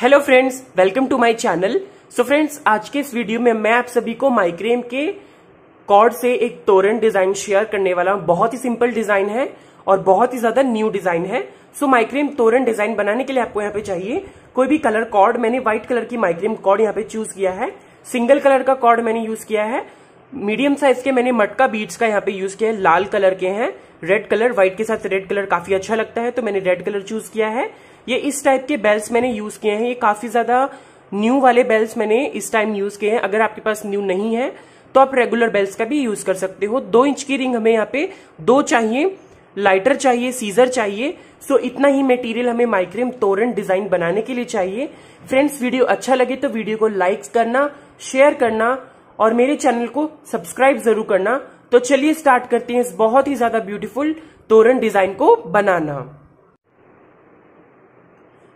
Hello friends, welcome to my channel. So friends, आज के इस वीडियो में मैं आप सभी को माइक्रेम के कॉर्ड से एक तोरण डिजाइन शेयर करने वाला हूं। बहुत ही सिंपल डिजाइन है और बहुत ही ज्यादा न्यू डिजाइन है। सो माइक्रेम तोरण डिजाइन बनाने के लिए आपको यहाँ पे चाहिए कोई भी कलर कॉर्ड। मैंने व्हाइट कलर की माइक्रेम कॉर्ड यहाँ पे चूज किया है। सिंगल कलर का कॉर्ड मैंने यूज किया है। मीडियम साइज के मैंने मटका बीड्स का यहाँ पे यूज किया है। लाल कलर के हैं, रेड कलर, व्हाइट के साथ रेड कलर काफी अच्छा लगता है तो मैंने रेड कलर चूज किया है। ये इस टाइप के बेल्स मैंने यूज किए हैं। ये काफी ज्यादा न्यू वाले बेल्स मैंने इस टाइम यूज किए हैं। अगर आपके पास न्यू नहीं है तो आप रेगुलर बेल्स का भी यूज कर सकते हो। 2 इंच की रिंग हमें यहाँ पे 2 चाहिए, लाइटर चाहिए, सीजर चाहिए। सो इतना ही मटेरियल हमें माइक्रेम तोरण डिजाइन बनाने के लिए चाहिए। फ्रेंड्स, वीडियो अच्छा लगे तो वीडियो को लाइक करना, शेयर करना और मेरे चैनल को सब्सक्राइब जरूर करना। तो चलिए स्टार्ट करते हैं इस बहुत ही ज्यादा ब्यूटीफुल तोरण डिजाइन को बनाना।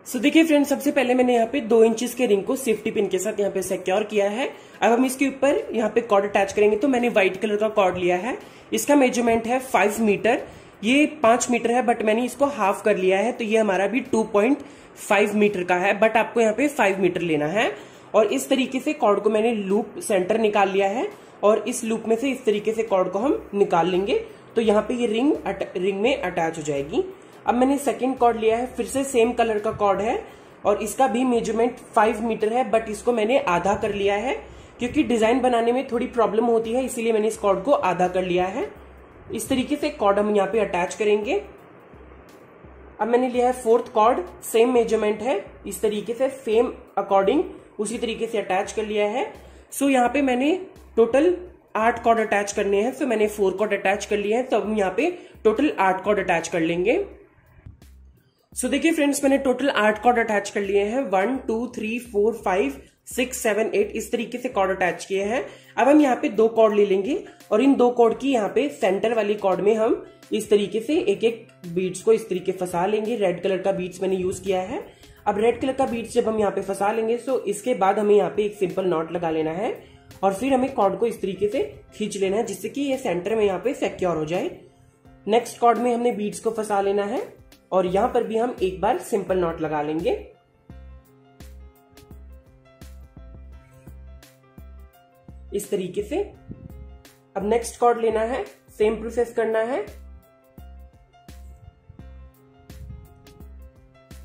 सो देखिए फ्रेंड्स, सबसे पहले मैंने यहाँ पे 2 इंचेस के रिंग को सेफ्टी पिन के साथ यहाँ पे सिक्योर किया है। अब हम इसके ऊपर यहाँ पे कॉर्ड अटैच करेंगे। तो मैंने व्हाइट कलर का कॉर्ड लिया है। इसका मेजरमेंट है 5 मीटर। ये 5 मीटर है बट मैंने इसको हाफ कर लिया है तो ये हमारा भी 2.5 मीटर का है, बट आपको यहाँ पे 5 मीटर लेना है। और इस तरीके से कॉर्ड को मैंने लूप सेंटर निकाल लिया है और इस लूप में से इस तरीके से कॉर्ड को हम निकाल लेंगे तो यहाँ पे ये रिंग में अटैच हो जाएगी। अब मैंने सेकंड कॉर्ड लिया है, फिर से सेम कलर का कॉर्ड है और इसका भी मेजरमेंट 5 मीटर है, बट इसको मैंने आधा कर लिया है क्योंकि डिजाइन बनाने में थोड़ी प्रॉब्लम होती है, इसीलिए मैंने इस कॉर्ड को आधा कर लिया है। इस तरीके से कॉर्ड हम यहाँ पे अटैच करेंगे। अब मैंने लिया है 4th कॉर्ड, सेम मेजरमेंट है, इस तरीके से सेम अकॉर्डिंग उसी तरीके से अटैच कर लिया है। सो यहाँ पे मैंने टोटल 8 कॉर्ड अटैच करने हैं। सो मैंने 4 कॉर्ड अटैच कर लिए हैं तो हम यहाँ पे टोटल 8 कॉर्ड अटैच कर लेंगे। सो देखिए फ्रेंड्स, मैंने टोटल 8 कॉर्ड अटैच कर लिए हैं। 1 2 3 4 5 6 7 8 इस तरीके से कॉर्ड अटैच किए हैं। अब हम यहाँ पे 2 कॉर्ड ले लेंगे और इन 2 कॉर्ड की यहाँ पे सेंटर वाली कॉर्ड में हम इस तरीके से एक एक बीड्स को इस तरीके फंसा लेंगे। रेड कलर का बीड्स मैंने यूज किया है। अब रेड कलर का बीड्स जब हम यहाँ पे फंसा लेंगे सो इसके बाद हमें यहाँ पे एक सिंपल नॉट लगा लेना है और फिर हमें कॉर्ड को इस तरीके से खींच लेना है जिससे कि ये सेंटर में यहाँ पे सिक्योर हो जाए। नेक्स्ट कॉर्ड में हमने बीड्स को फंसा लेना है और यहां पर भी हम एक बार सिंपल नॉट लगा लेंगे। इस तरीके से। अब नेक्स्ट कॉर्ड लेना है, सेम प्रोसेस करना है।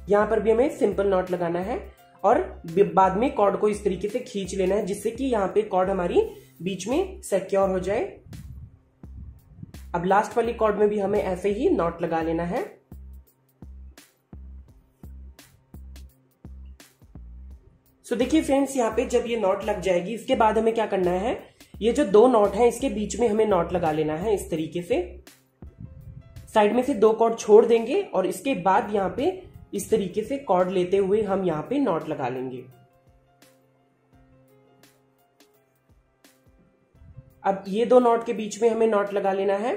यहां पर भी हमें सिंपल नॉट लगाना है और बाद में कॉर्ड को इस तरीके से खींच लेना है जिससे कि यहां पे कॉर्ड हमारी बीच में सिक्योर हो जाए। अब लास्ट वाली कॉर्ड में भी हमें ऐसे ही नॉट लगा लेना है। सो देखिए फ्रेंड्स, यहाँ पे जब ये नॉट लग जाएगी इसके बाद हमें क्या करना है, ये जो 2 नॉट है इसके बीच में हमें नॉट लगा लेना है। इस तरीके से साइड में से 2 कॉर्ड छोड़ देंगे और इसके बाद यहाँ पे इस तरीके से कॉर्ड लेते हुए हम यहाँ पे नॉट लगा लेंगे। अब ये 2 नॉट के बीच में हमें नॉट लगा लेना है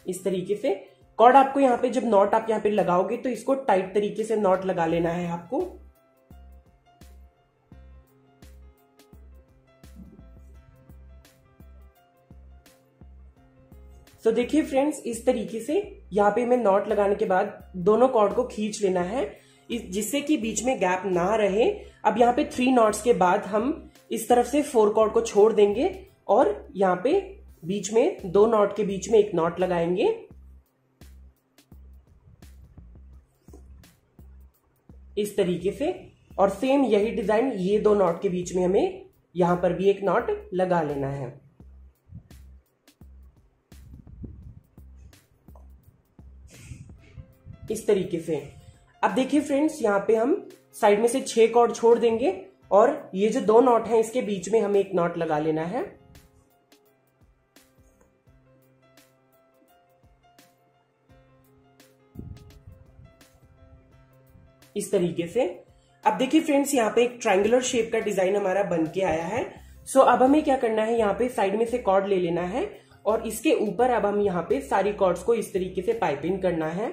इस तरीके से। कॉर्ड आपको यहाँ पे जब नॉट आप यहाँ पे लगाओगे तो इसको टाइट तरीके से नॉट लगा लेना है आपको। तो देखिए फ्रेंड्स, इस तरीके से यहाँ पे हमें नॉट लगाने के बाद दोनों कॉर्ड को खींच लेना है जिससे कि बीच में गैप ना रहे। अब यहाँ पे 3 नॉट्स के बाद हम इस तरफ से 4 कॉर्ड को छोड़ देंगे और यहाँ पे बीच में 2 नॉट के बीच में एक नॉट लगाएंगे इस तरीके से। और सेम यही डिजाइन ये 2 नॉट के बीच में हमें यहां पर भी एक नॉट लगा लेना है। इस तरीके से। अब देखिए फ्रेंड्स, यहां पे हम साइड में से 6 कॉर्ड छोड़ देंगे और ये जो 2 नॉट हैं इसके बीच में हमें एक नॉट लगा लेना है। इस तरीके से। अब देखिए फ्रेंड्स, यहाँ पे एक ट्रायंगुलर शेप का डिजाइन हमारा बन के आया है। सो अब हमें क्या करना है, यहाँ पे साइड में से कॉर्ड ले लेना है और इसके ऊपर अब हम यहाँ पे सारी कॉर्ड्स को इस तरीके से पाइपिंग करना है।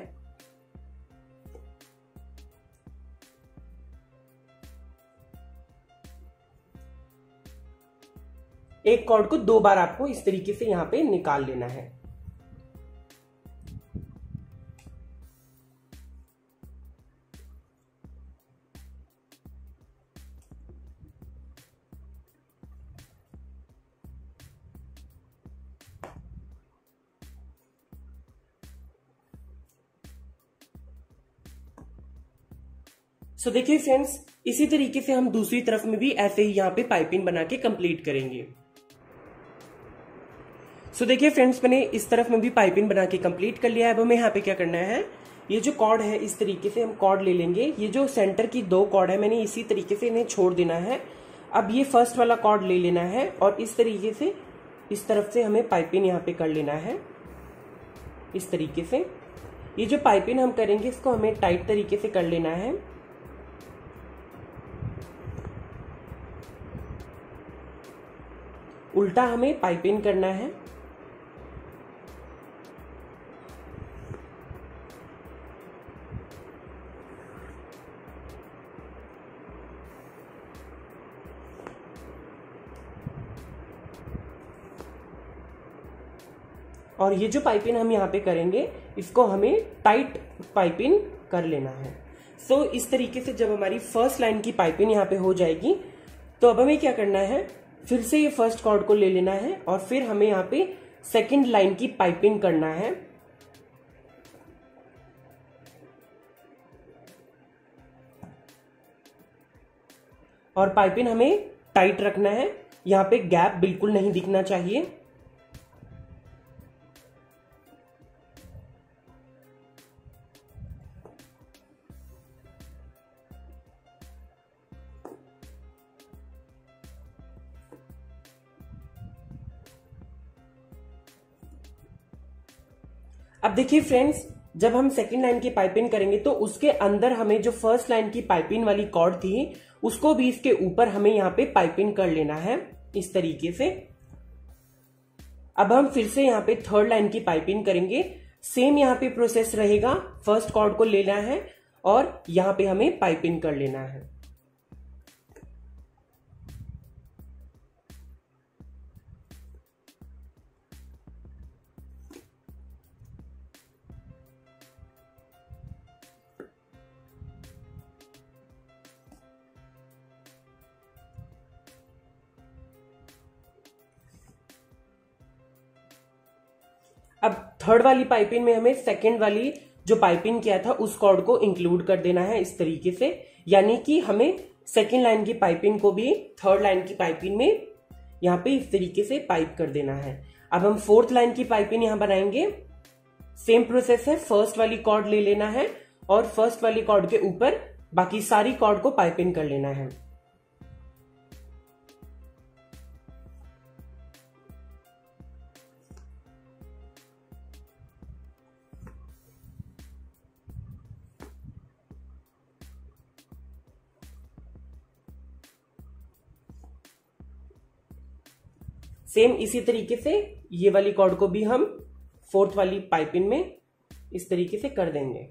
एक कॉर्ड को 2 बार आपको इस तरीके से यहाँ पे निकाल लेना है। सो देखिए फ्रेंड्स, इसी तरीके से हम दूसरी तरफ में भी ऐसे ही यहाँ पे पाइपिंग बना के कंप्लीट करेंगे। सो देखिए फ्रेंड्स, मैंने इस तरफ में भी पाइपिंग बना के कंप्लीट कर लिया है। अब हमें यहाँ पे क्या करना है, ये जो कॉर्ड है इस तरीके से हम कॉर्ड ले लेंगे। ये जो सेंटर की 2 कॉर्ड है मैंने इसी तरीके से इन्हें छोड़ देना है। अब ये फर्स्ट वाला कॉर्ड ले लेना है और इस तरीके से इस तरफ से हमें पाइपिंग यहाँ पे कर लेना है। इस तरीके से ये जो पाइपिंग हम करेंगे इसको हमें टाइट तरीके से कर लेना है। उल्टा हमें पाइपिंग करना है। और ये जो पाइपिंग हम यहाँ पे करेंगे इसको हमें टाइट पाइपिंग कर लेना है। सो इस तरीके से जब हमारी फर्स्ट लाइन की पाइपिंग यहाँ पे हो जाएगी तो अब हमें क्या करना है, फिर से ये फर्स्ट कॉर्ड को ले लेना है और फिर हमें यहाँ पे सेकंड लाइन की पाइपिंग करना है। और पाइपिंग हमें टाइट रखना है, यहाँ पे गैप बिल्कुल नहीं दिखना चाहिए। अब देखिए फ्रेंड्स, जब हम सेकंड लाइन की पाइपिंग करेंगे तो उसके अंदर हमें जो फर्स्ट लाइन की पाइपिंग वाली कॉर्ड थी उसको भी इसके ऊपर हमें यहाँ पे पाइपिंग कर लेना है इस तरीके से। अब हम फिर से यहाँ पे थर्ड लाइन की पाइपिंग करेंगे। सेम यहाँ पे प्रोसेस रहेगा, फर्स्ट कॉर्ड को लेना है और यहाँ पे हमें पाइपिंग कर लेना है। अब थर्ड वाली पाइपिंग में हमें सेकेंड वाली जो पाइपिंग किया था उस कॉर्ड को इंक्लूड कर देना है इस तरीके से, यानी कि हमें सेकेंड लाइन की पाइपिंग को भी थर्ड लाइन की पाइपिंग में यहाँ पे इस तरीके से पाइप कर देना है। अब हम फोर्थ लाइन की पाइपिंग यहाँ बनाएंगे। सेम प्रोसेस है, फर्स्ट वाली कॉर्ड ले लेना है और फर्स्ट वाली कॉर्ड के ऊपर बाकी सारी कॉर्ड को पाइपिंग कर लेना है। सेम इसी तरीके से ये वाली कॉर्ड को भी हम फोर्थ वाली पाइपिंग में इस तरीके से कर देंगे।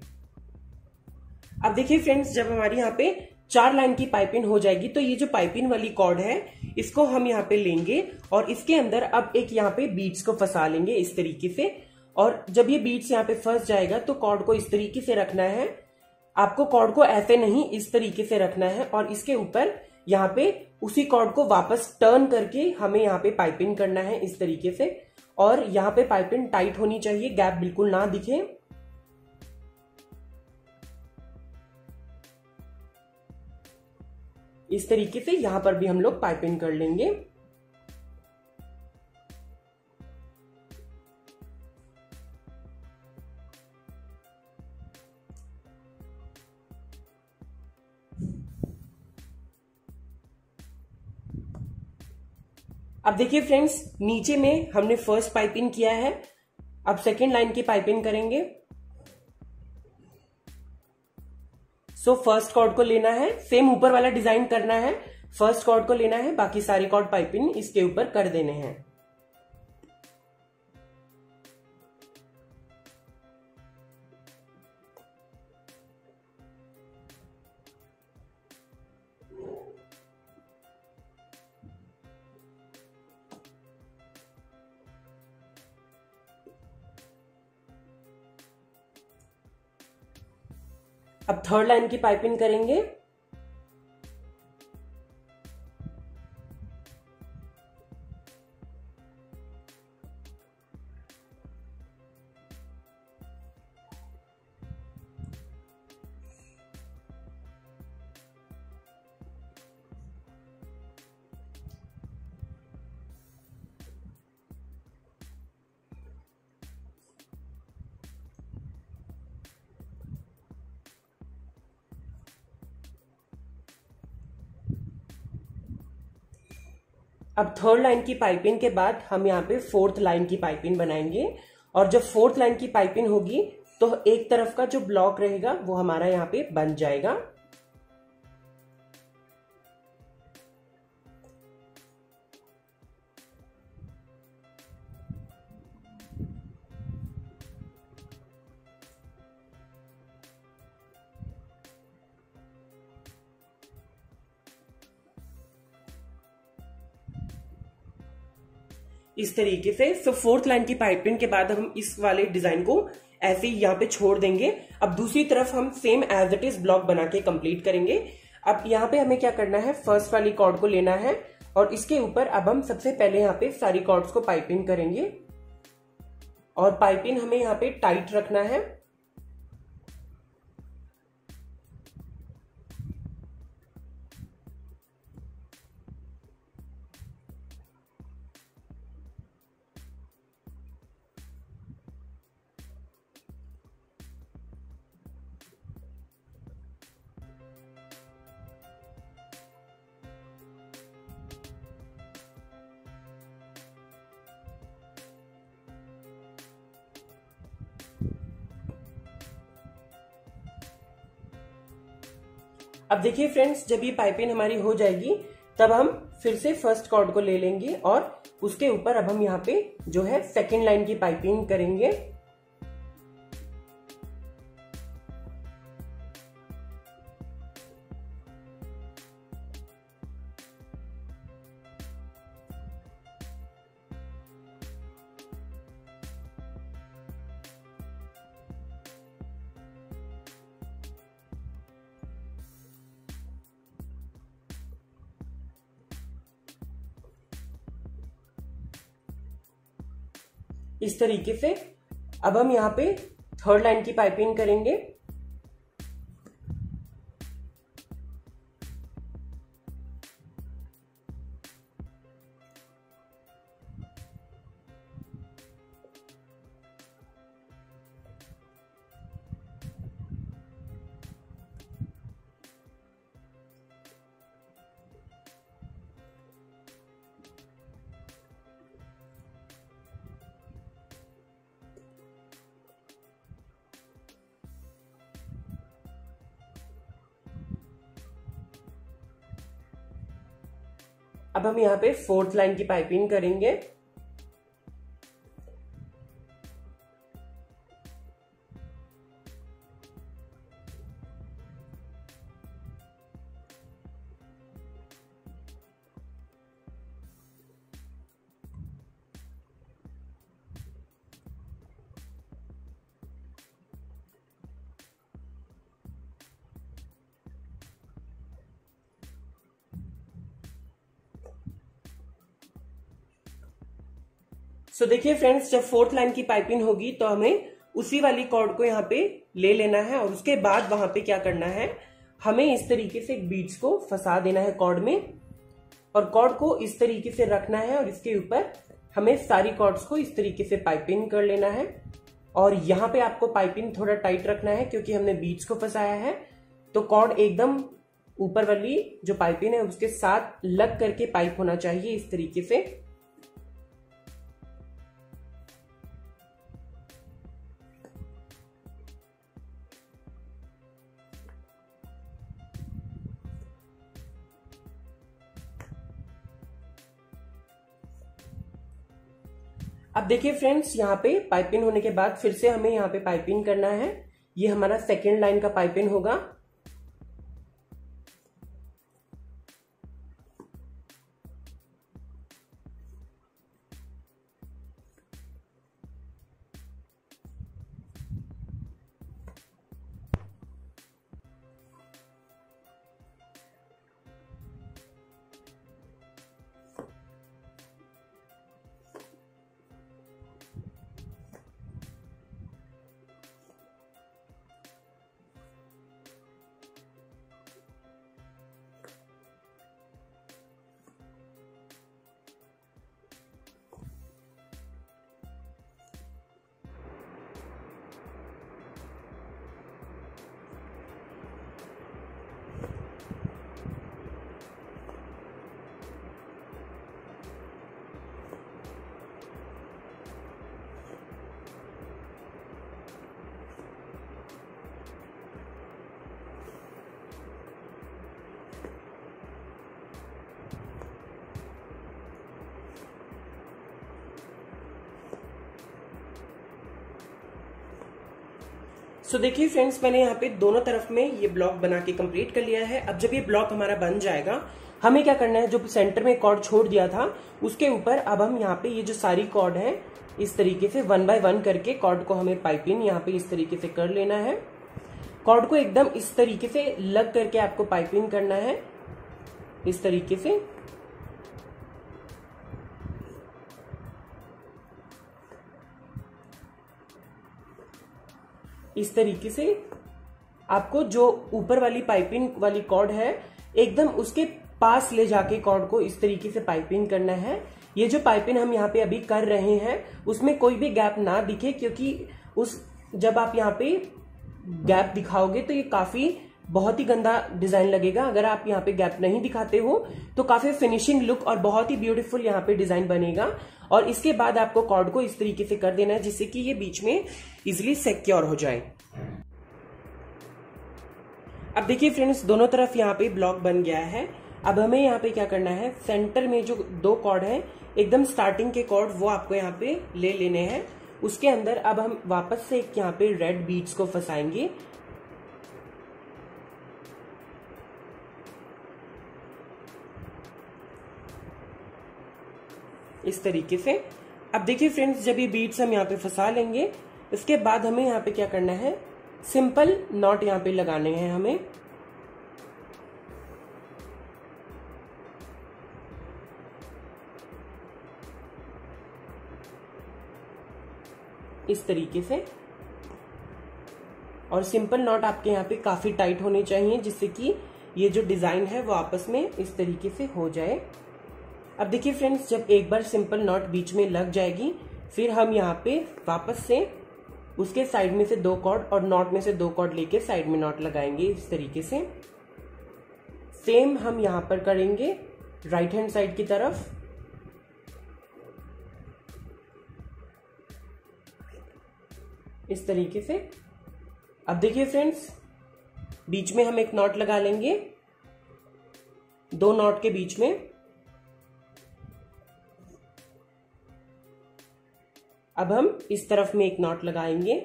अब देखिए फ्रेंड्स, जब हमारी यहाँ पे 4 लाइन की पाइपिंग हो जाएगी तो ये जो पाइपिंग वाली कॉर्ड है इसको हम यहाँ पे लेंगे और इसके अंदर अब एक यहाँ पे बीड्स को फंसा लेंगे इस तरीके से। और जब ये बीड्स यहाँ पे फंस जाएगा तो कॉर्ड को इस तरीके से रखना है। आपको कॉर्ड को ऐसे नहीं, इस तरीके से रखना है और इसके ऊपर यहाँ पे उसी कॉर्ड को वापस टर्न करके हमें यहाँ पे पाइपिंग करना है इस तरीके से। और यहाँ पे पाइपिंग टाइट होनी चाहिए, गैप बिल्कुल ना दिखे। इस तरीके से यहाँ पर भी हम लोग पाइपिंग कर लेंगे। अब देखिए फ्रेंड्स, नीचे में हमने फर्स्ट पाइपिंग किया है, अब सेकेंड लाइन की पाइपिंग करेंगे। सो फर्स्ट कॉर्ड को लेना है, सेम ऊपर वाला डिजाइन करना है, फर्स्ट कॉर्ड को लेना है, बाकी सारी कॉर्ड पाइपिंग इसके ऊपर कर देने हैं। अब थर्ड लाइन की पाइपिंग करेंगे। अब थर्ड लाइन की पाइपिंग के बाद हम यहाँ पे फोर्थ लाइन की पाइपिंग बनाएंगे, और जब फोर्थ लाइन की पाइपिंग होगी तो एक तरफ का जो ब्लॉक रहेगा वो हमारा यहाँ पे बन जाएगा। इस तरीके से फिर फोर्थ लाइन की पाइपिंग के बाद हम इस वाले डिजाइन को ऐसे ही यहाँ पे छोड़ देंगे। अब दूसरी तरफ हम same as it is block बना के कंप्लीट करेंगे। अब यहाँ पे हमें क्या करना है, फर्स्ट वाली कॉर्ड को लेना है और इसके ऊपर अब हम सबसे पहले यहाँ पे सारी कॉर्ड्स को पाइपिंग करेंगे, और पाइपिंग हमें यहाँ पे टाइट रखना है। अब देखिए फ्रेंड्स, जब ये पाइपिंग हमारी हो जाएगी तब हम फिर से फर्स्ट कॉर्ड को ले लेंगे और उसके ऊपर अब हम यहाँ पे जो है सेकेंड लाइन की पाइपिंग करेंगे। इस तरीके से अब हम यहाँ पे थर्ड लाइन की पाइपिंग करेंगे। अब हम यहाँ पे फोर्थ लाइन की पाइपिंग करेंगे। सो देखिए फ्रेंड्स, जब फोर्थ लाइन की पाइपिंग होगी तो हमें उसी वाली कॉर्ड को यहाँ पे ले लेना है और उसके बाद वहां पे क्या करना है, हमें इस तरीके से बीड्स को फंसा देना है कॉर्ड में, और कॉर्ड को इस तरीके से रखना है और इसके ऊपर हमें सारी कॉर्ड्स को इस तरीके से पाइपिंग कर लेना है। और यहाँ पे आपको पाइपिंग थोड़ा टाइट रखना है क्योंकि हमने बीड्स को फंसाया है, तो कॉर्ड एकदम ऊपर वाली जो पाइपिंग है उसके साथ लग करके पाइप होना चाहिए इस तरीके से। अब देखिए फ्रेंड्स, यहाँ पे पाइपिंग होने के बाद फिर से हमें यहाँ पे पाइपिंग करना है। ये हमारा सेकेंड लाइन का पाइपिंग होगा। सो देखिए फ्रेंड्स, मैंने यहाँ पे दोनों तरफ में ये ब्लॉक बना के कंप्लीट कर लिया है। अब जब ये ब्लॉक हमारा बन जाएगा, हमें क्या करना है, जो सेंटर में कॉर्ड छोड़ दिया था उसके ऊपर अब हम यहाँ पे ये जो सारी कॉर्ड है इस तरीके से 1 बाय 1 करके कॉर्ड को हमें पाइपिंग यहाँ पे इस तरीके से कर लेना है। कॉर्ड को एकदम इस तरीके से लग करके आपको पाइपिंग करना है, इस तरीके से। इस तरीके से आपको जो ऊपर वाली पाइपिंग वाली कॉर्ड है एकदम उसके पास ले जाके कॉर्ड को इस तरीके से पाइपिंग करना है। ये जो पाइपिंग हम यहाँ पे अभी कर रहे हैं उसमें कोई भी गैप ना दिखे, क्योंकि जब आप यहाँ पे गैप दिखाओगे तो ये काफी बहुत ही गंदा डिजाइन लगेगा। अगर आप यहाँ पे गैप नहीं दिखाते हो तो काफी फिनिशिंग लुक और बहुत ही ब्यूटीफुल यहाँ पे डिजाइन बनेगा। और इसके बाद आपको कॉर्ड को इस तरीके से कर देना है जिससे कि ये बीच में इजिली सिक्योर हो जाए। अब देखिए फ्रेंड्स, दोनों तरफ यहाँ पे ब्लॉक बन गया है। अब हमें यहाँ पे क्या करना है, सेंटर में जो 2 कॉर्ड है एकदम स्टार्टिंग के कॉर्ड वो आपको यहाँ पे ले लेने हैं। उसके अंदर अब हम वापस से एक यहाँ पे रेड बीड्स को फंसाएंगे। इस तरीके से। अब देखिए फ्रेंड्स, जब ये बीड्स हम यहाँ पे फंसा लेंगे इसके बाद हमें यहाँ पे क्या करना है, सिंपल नॉट यहाँ पे लगाने हैं हमें। इस तरीके से। और सिंपल नॉट आपके यहाँ पे काफी टाइट होने चाहिए जिससे कि ये जो डिजाइन है वो आपस में इस तरीके से हो जाए। अब देखिए फ्रेंड्स, जब एक बार सिंपल नॉट बीच में लग जाएगी फिर हम यहाँ पे वापस से उसके साइड में से 2 कॉर्ड और नॉट में से 2 कॉर्ड लेके साइड में नॉट लगाएंगे। इस तरीके से सेम हम यहाँ पर करेंगे राइट हैंड साइड की तरफ। इस तरीके से। अब देखिए फ्रेंड्स, बीच में हम एक नॉट लगा लेंगे, 2 नॉट के बीच में। अब हम इस तरफ में एक नॉट लगाएंगे।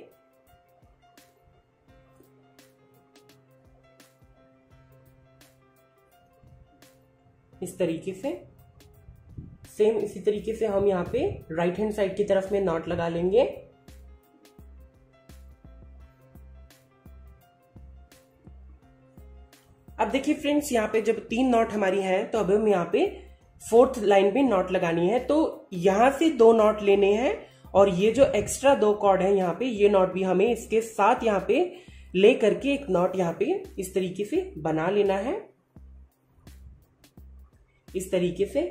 इस तरीके से। सेम इसी तरीके से हम यहाँ पे राइट हैंड साइड की तरफ में नॉट लगा लेंगे। अब देखिए फ्रेंड्स, यहाँ पे जब 3 नॉट हमारी हैं तो अब हम यहाँ पे 4th लाइन पे नॉट लगानी है। तो यहां से 2 नॉट लेने हैं और ये जो एक्स्ट्रा 2 कॉर्ड है यहाँ पे ये नॉट भी हमें इसके साथ यहाँ पे ले करके एक नॉट यहाँ पे इस तरीके से बना लेना है। इस तरीके से।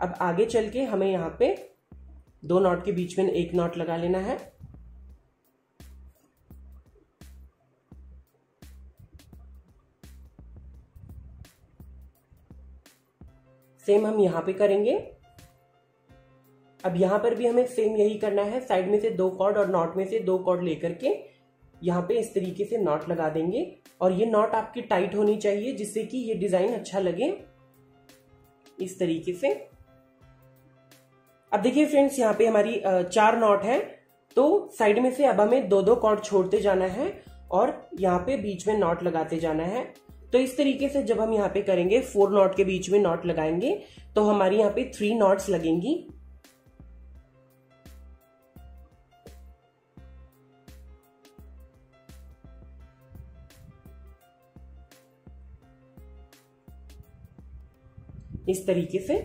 अब आगे चल के हमें यहाँ पे 2 नॉट के बीच में एक नॉट लगा लेना है। सेम हम यहां पे करेंगे। अब यहां पर भी हमें सेम यही करना है, साइड में से 2 कॉर्ड और नॉट में से 2 कॉर्ड लेकर के यहाँ पे इस तरीके से नॉट लगा देंगे। और ये नॉट आपकी टाइट होनी चाहिए जिससे कि ये डिजाइन अच्छा लगे। इस तरीके से। अब देखिए फ्रेंड्स, यहाँ पे हमारी 4 नॉट है तो साइड में से अब हमें 2-2 कॉर्ड छोड़ते जाना है और यहाँ पे बीच में नॉट लगाते जाना है। तो इस तरीके से जब हम यहाँ पे करेंगे 4 नॉट के बीच में नॉट लगाएंगे तो हमारी यहाँ पे 3 नॉट्स लगेंगी। इस तरीके से।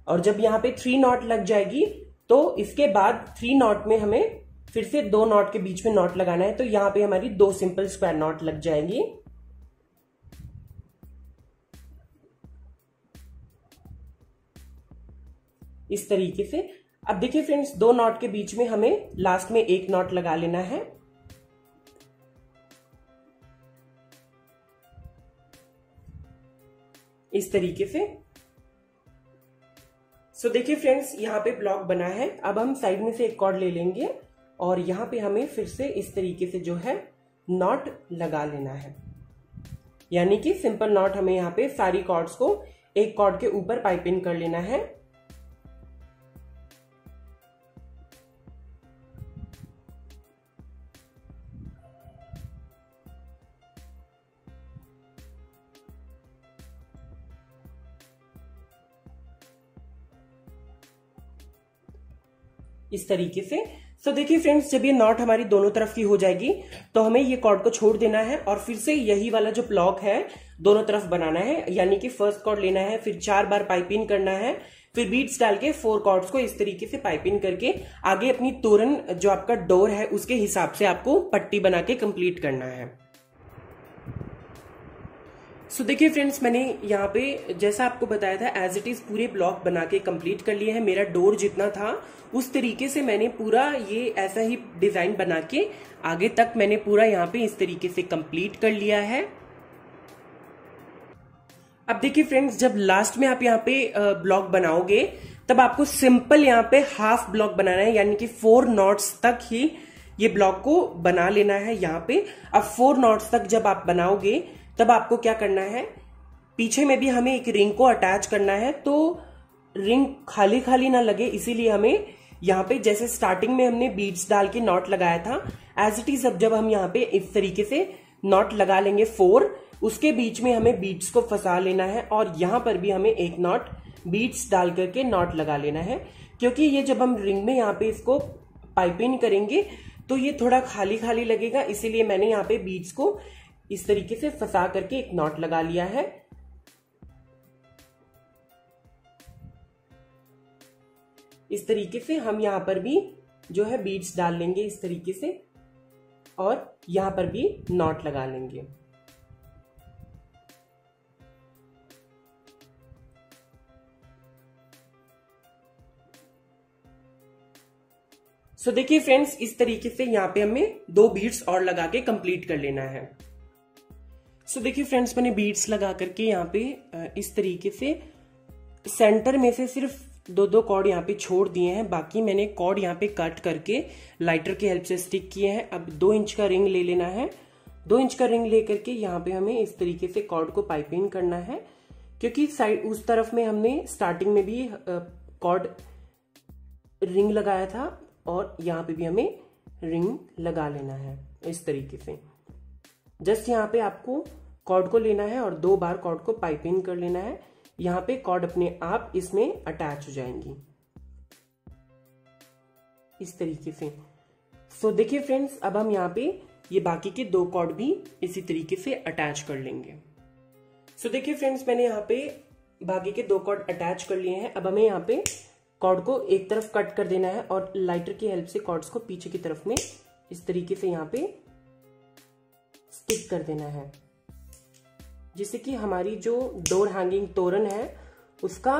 और जब यहाँ पे 3 नॉट लग जाएगी तो इसके बाद 3 नॉट में हमें फिर से 2 नॉट के बीच में नॉट लगाना है। तो यहाँ पे हमारी 2 सिंपल स्क्वायर नॉट लग जाएंगी। इस तरीके से। अब देखिए फ्रेंड्स, 2 नॉट के बीच में हमें लास्ट में 1 नॉट लगा लेना है। इस तरीके से। सो देखिए फ्रेंड्स, यहाँ पे ब्लॉक बना है। अब हम साइड में से एक कॉर्ड ले लेंगे और यहाँ पे हमें फिर से इस तरीके से जो है नॉट लगा लेना है। यानी कि सिंपल नॉट हमें यहाँ पे सारी कॉर्ड्स को एक कॉर्ड के ऊपर पाइपिंग कर लेना है। इस तरीके से। तो देखिए फ्रेंड्स, जब ये नॉट हमारी दोनों तरफ की हो जाएगी तो हमें ये कॉर्ड को छोड़ देना है और फिर से यही वाला जो ब्लॉक है दोनों तरफ बनाना है। यानी कि फर्स्ट कॉर्ड लेना है, फिर 4 बार पाइपिंग करना है, फिर बीड्स डाल के 4 कॉर्ड्स को इस तरीके से पाइपिंग करके आगे अपनी तोरण जो आपका डोर है उसके हिसाब से आपको पट्टी बना के कंप्लीट करना है। सो देखिए फ्रेंड्स, मैंने यहाँ पे जैसा आपको बताया था एज इट इज पूरे ब्लॉक बना के कंप्लीट कर लिए हैं। मेरा डोर जितना था उस तरीके से मैंने पूरा ये ऐसा ही डिजाइन बना के आगे तक मैंने पूरा यहाँ पे इस तरीके से कंप्लीट कर लिया है। अब देखिए फ्रेंड्स, जब लास्ट में आप यहाँ पे ब्लॉक बनाओगे तब आपको सिंपल यहाँ पे हाफ ब्लॉक बनाना है, यानी कि 4 नॉट्स तक ही ये ब्लॉक को बना लेना है यहाँ पे। अब 4 नॉट्स तक जब आप बनाओगे तब आपको क्या करना है, पीछे में भी हमें एक रिंग को अटैच करना है, तो रिंग खाली खाली ना लगे इसीलिए हमें यहाँ पे जैसे स्टार्टिंग में हमने बीड्स डाल के नॉट लगाया था एज इट इज अब जब हम यहाँ पे इस तरीके से नॉट लगा लेंगे 4, उसके बीच में हमें बीड्स को फंसा लेना है और यहाँ पर भी हमें एक नॉट बीड्स डाल करके नॉट लगा लेना है। क्योंकि ये जब हम रिंग में यहाँ पे इसको पाइपिंग करेंगे तो ये थोड़ा खाली खाली लगेगा, इसीलिए मैंने यहाँ पे बीड्स को इस तरीके से फंसा करके एक नॉट लगा लिया है। इस तरीके से हम यहां पर भी जो है बीड्स डाल लेंगे इस तरीके से और यहां पर भी नॉट लगा लेंगे। सो देखिए फ्रेंड्स, इस तरीके से यहाँ पे हमें 2 बीड्स और लगा के कंप्लीट कर लेना है। सो देखिए फ्रेंड्स, मैंने बीड्स लगा करके यहाँ पे इस तरीके से सेंटर में से सिर्फ 2 कॉर्ड यहाँ पे छोड़ दिए हैं, बाकी मैंने कॉर्ड यहाँ पे कट करके लाइटर की हेल्प से स्टिक किए हैं। अब 2 इंच का रिंग ले लेना है। 2 इंच का रिंग लेकर के यहाँ पे हमें इस तरीके से कॉर्ड को पाइपिंग करना है, क्योंकि साइड उस तरफ में हमने स्टार्टिंग में भी कॉर्ड रिंग लगाया था और यहाँ पे भी हमें रिंग लगा लेना है इस तरीके से। जस्ट यहाँ पे आपको कॉर्ड को लेना है और 2 बार कॉर्ड को पाइपिंग कर लेना है। यहाँ पे कॉर्ड अपने आप इसमें अटैच हो जाएंगी इस तरीके से। सो देखिए फ्रेंड्स, अब हम यहाँ पे ये बाकी के 2 कॉर्ड भी इसी तरीके से अटैच कर लेंगे। सो देखिए फ्रेंड्स, मैंने यहाँ पे बाकी के 2 कॉर्ड अटैच कर लिए हैं। अब हमें यहाँ पे कॉर्ड को एक तरफ कट कर देना है और लाइटर की हेल्प से कॉर्ड्स को पीछे की तरफ में इस तरीके से यहाँ पे स्टिक कर देना है, जिससे कि हमारी जो डोर हैंगिंग तोरण है उसका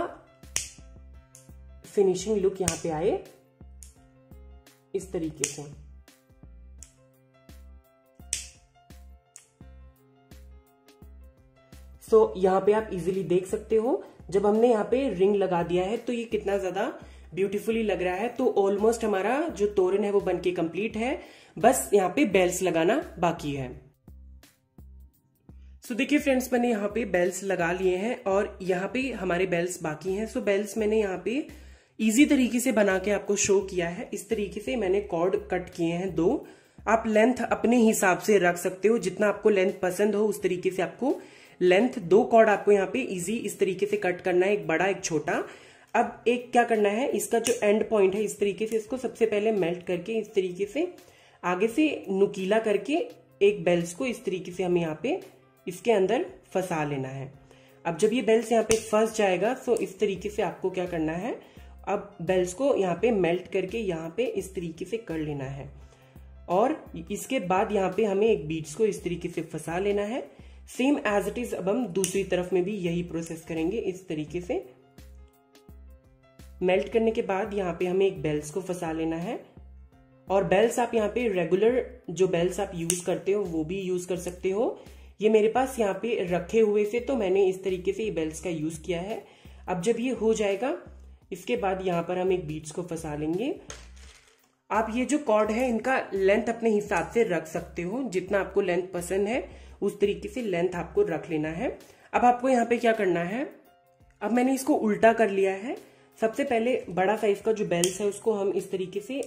फिनिशिंग लुक यहाँ पे आए इस तरीके से। सो यहाँ पे आप इजीली देख सकते हो, जब हमने यहाँ पे रिंग लगा दिया है तो ये कितना ज्यादा ब्यूटीफुली लग रहा है। तो ऑलमोस्ट हमारा जो तोरण है वो बनके कंप्लीट है, बस यहाँ पे बेल्स लगाना बाकी है। सो देखिए फ्रेंड्स, मैंने यहाँ पे बेल्स लगा लिए हैं और यहाँ पे हमारे बेल्स बाकी हैं। सो बेल्स मैंने यहाँ पे इजी तरीके से बना के आपको शो किया है। इस तरीके से मैंने कॉर्ड कट किए हैं 2। आप लेंथ अपने हिसाब से रख सकते हो, जितना आपको लेंथ पसंद हो उस तरीके से आपको लेंथ 2 कॉर्ड आपको यहाँ पे इजी इस तरीके से कट करना है, एक बड़ा एक छोटा। अब एक क्या करना है, इसका जो एंड पॉइंट है इस तरीके से इसको सबसे पहले मेल्ट करके इस तरीके से आगे से नुकीला करके एक बेल्स को इस तरीके से हमें यहाँ पे इसके अंदर फंसा लेना है। अब जब ये बेल्स यहाँ पे फंस जाएगा तो इस तरीके से आपको क्या करना है, अब बेल्स को यहाँ पे मेल्ट करके यहाँ पे इस तरीके से कर लेना है और इसके बाद यहाँ पे हमें एक बीड्स को इस तरीके से फंसा लेना है। सेम एज इट इज अब हम दूसरी तरफ में भी यही प्रोसेस करेंगे। इस तरीके से मेल्ट करने के बाद यहाँ पे हमें एक बेल्स को फंसा लेना है और बेल्स आप यहाँ पे रेगुलर जो बेल्स आप यूज करते हो वो भी यूज कर सकते हो। ये मेरे पास यहाँ पे रखे हुए थे तो मैंने इस तरीके से ये बेल्स का यूज किया है। अब जब ये हो जाएगा इसके बाद यहाँ पर हम एक बीड्स को फंसा लेंगे। आप ये जो कॉर्ड है इनका लेंथ अपने हिसाब से रख सकते हो, जितना आपको लेंथ पसंद है उस तरीके से लेंथ आपको रख लेना है। अब आपको यहाँ पे क्या करना है, अब मैंने इसको उल्टा कर लिया है। सबसे पहले बड़ा साइज का जो बेल्स है उसको हम इस तरीके से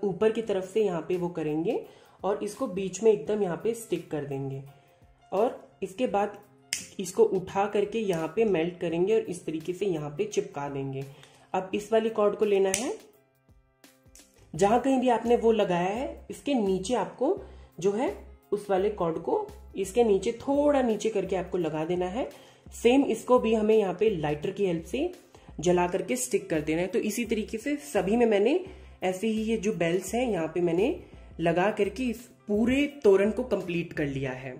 ऊपर की तरफ से यहाँ पे वो करेंगे और इसको बीच में एकदम यहाँ पे स्टिक कर देंगे और इसके बाद इसको उठा करके यहाँ पे मेल्ट करेंगे और इस तरीके से यहाँ पे चिपका देंगे। अब इस वाली कॉर्ड को लेना है जहां कहीं भी आपने वो लगाया है, इसके नीचे आपको जो है उस वाले कॉर्ड को इसके नीचे थोड़ा नीचे करके आपको लगा देना है। सेम इसको भी हमें यहाँ पे लाइटर की हेल्प से जला करके स्टिक कर देना है। तो इसी तरीके से सभी में मैंने ऐसे ही ये जो बेल्स हैं यहाँ पे मैंने लगा करके इस पूरे तोरण को कंप्लीट कर लिया है।